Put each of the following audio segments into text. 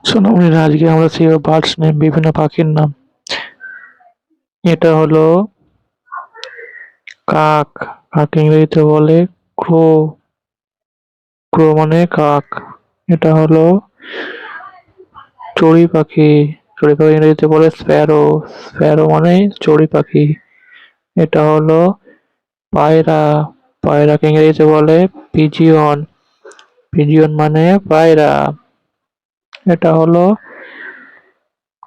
সোনামণিরা, আজকে আমরা শিখব বার্ডস নেম, বিভিন্ন পাখির নাম। এটা হলো কাক। কাক ইংরেজিতে বলে ক্রো। ক্রো মানে কাক। এটা হলো চড়ুই পাখি। চড়ুই পাখি ইংরেজিতে বলে স্প্যারো। স্প্যারো মানে চড়ুই পাখি। এটা হলো পায়রা। পায়রাকে ইংরেজিতে বলে পিজিয়ন। পিজিয়ন মানে পায়রা। এটা হলো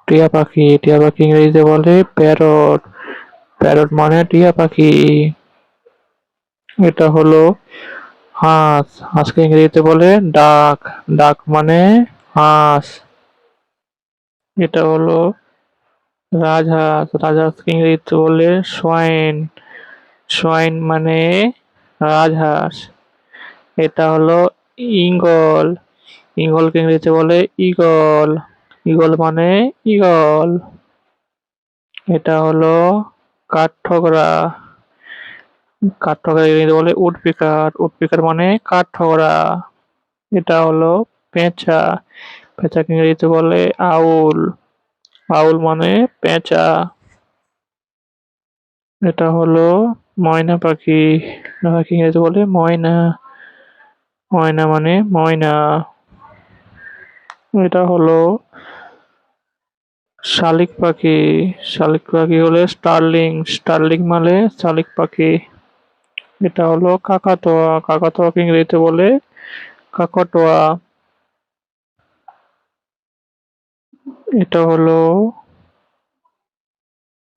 টিয়া পাখি। টিয়া পাখি ইংরেজিতে বলে প্যারট। প্যারট মানে টিয়া পাখি। এটা হলো হাঁস। হাঁসকে ইংরেজিতে বলে ডাক। ডাক মানে হাঁস। এটা হলো রাজহাঁস। রাজহাঁসকে ইংরেজিতে বলে সোয়াইন। সোয়াইন মানে রাজহাঁস। এটা হলো ঈগল। ঈগলকে ইংরেজিতে বলে ঈগল। ঈগল মানে ঈগল। এটা হলো কাঠঠোকরা। কাঠঠোকরা ইংরেজিতে বলে উডপিকার। উডপিকার মানে কাঠঠোকরা। এটা হলো পেঁচা। পেঁচাকে ইংরেজিতে বলে আউল। আউল মানে পেঁচা। এটা হলো ময়না পাখি। ময়না পাখি ইংরেজিতে বলে ময়না। ময়না মানে ময়না। এটা হলো শালিক পাখি। শালিক পাখি হলে স্টার্লিং। স্টার্লিং মানে শালিক পাখি। এটা হলো কাকাতুয়া। কাকাতুয়াকে ইংরেজিতে বলে কাকটোয়া। এটা হলো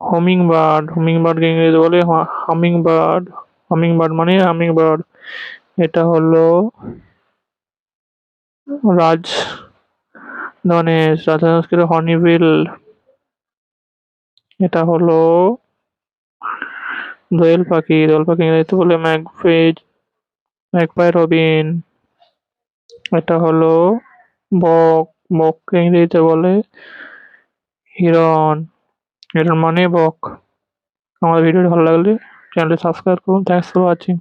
হুমিং বার্ড। হুমিং বার্ডকে ইংরেজিতে বলে হামিং বার্ড। হামিং বার্ড মানে হামিং বার্ড। এটা হলো রাজ ধনেশ। রাজধনেশকে হর্নবিল। এটা হলো দোয়েল পাখি। দোয়েল পাখি ইংরেজিতে বলে ম্যাকফিজ। ম্যাকপাই রবিন। এটা হলো বক। বককে ইংরেজিতে বলে হিরন। হিরন মানে বক। আমার ভিডিওটি ভালো লাগলে চ্যানেলটি সাবস্ক্রাইব করুন। Thanks for watching.